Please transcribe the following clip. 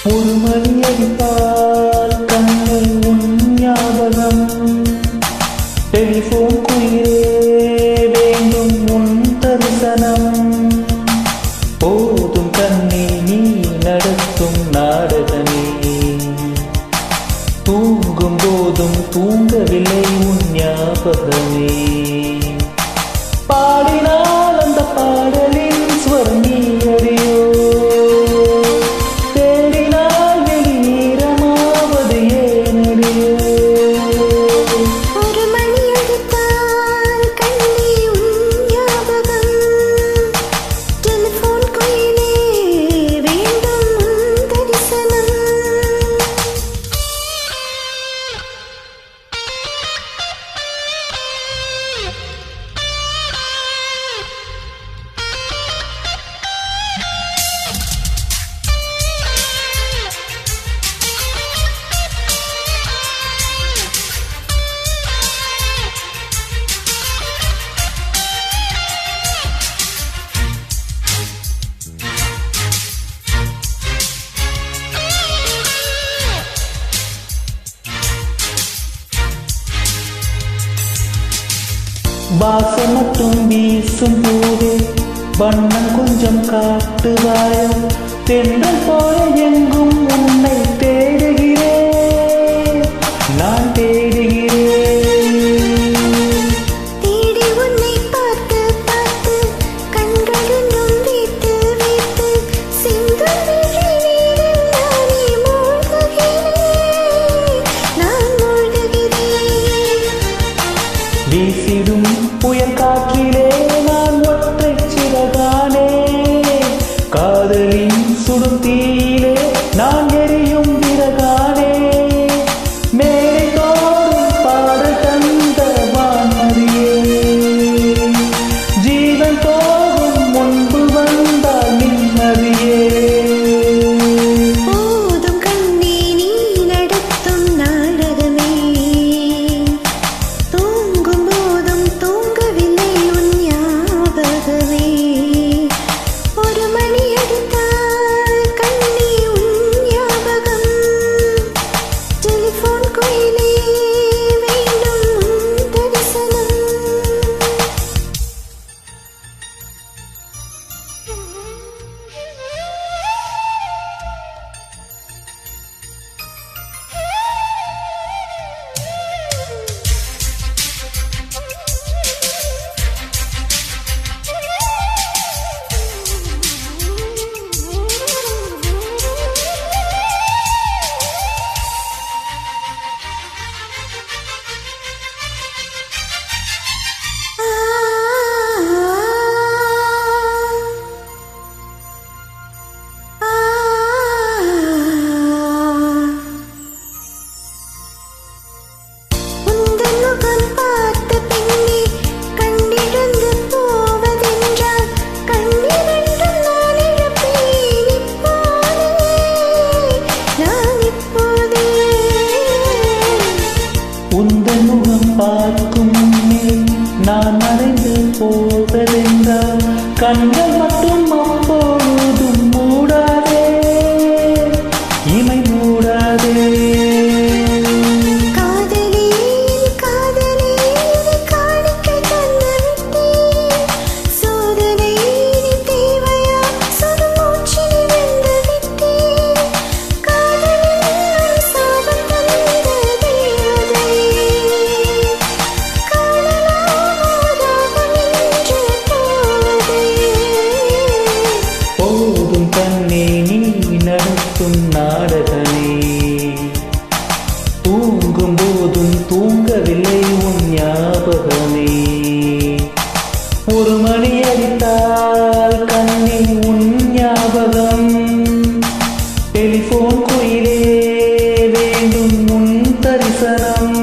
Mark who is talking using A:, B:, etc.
A: ஒரு மணி அடித்தால் கண்ணில் உன் ஞாபகம். டெலிபோன் குயிலே வேண்டும் உன் தரிசனம். போதும் கண்ணே நீ நடத்தும் நாடகமே. தூங்கும் போதும் தூங்கவில்லை உன் ஞாபகமே. பாடினால் அந்த பாடலின் ஸ்வரம் நீ அறியோ. தேடினால் வெளிநீரமாவது ஏனடியோ.
B: ஒரு மணி அடித்தால் கண்ணே உன் ஞாபகம். டெலிபோன் குயிலே வேண்டும் உன் தரிசனம்.
A: வாசம் மட்டும் வீசும் போதே வண்ணம் கொஞ்சம் காட்டுவாயா. தென்றல் போல எங்கும் உன்னை தேடுகிறேன், நான் தேடுகிறேன்.
B: தேடி உன்னை பார்த்து பார்த்து கண்கள் இன்னும் வீட்டு வீட்டு சிந்தும் விழிநீரில் நானே மூழ்குகிறேன், நான் மூழ்குகிறேன்.
A: வீசிடும் புயல் காற்றிலே நான் ஒற்றை சிறகானே. காதலின் சுடும் தீயிலே நான் எரியும் விறகானே. மேலே தோறும் பாடல் தந்த வான்மதியே. ஜீவன் போகும் முன்பு வந்தால் நிம்மதியே.
B: போதும் கண்ணே நீ நடத்தும் நாடகமே. தூங்கும் போதும் தூங்கவில்லை உன் ஞாபகமே. ஒரு மணி அடித்தால் கண்ணே உன் ஞாபகம். டெலிபோன் குயிலே வேண்டும் உன் தரிசனம். உந்தன் முகம் பார்த்த பின்னே கண்ணிழந்து போவதென்றால் கண்ணிரண்டும் நான் இழப்பேன் இப்போதே, நான் இப்போதே.
A: உந்தன் முகம் பார்க்கும் முன்னே நான் மறைந்து போவதென்றால் கண்கள் மட்டும் அப்பொழுதும் மூடாதே, இமை மூடாதே.
B: காதலே காதலே நீ காணிக்கை தந்துவிட்டேன். சோதனை நீ தேவையா சுடும் மூச்சில் வெந்து விட்டேன். காதலில் சாபம் தந்த தேவதையே. காணலாமோ தாகம் என்று போவதே.
A: போதும் கண்ணே நீ நடத்தும் நாடகமே. தூங்கும் போதும் தூங்கவில்லை உன் ஞாபகமே. ஒரு மணி அடித்தால் கண்ணில் உன் ஞாபகம். டெலிபோன் குயிலே வேண்டும் உன் தரிசனம்.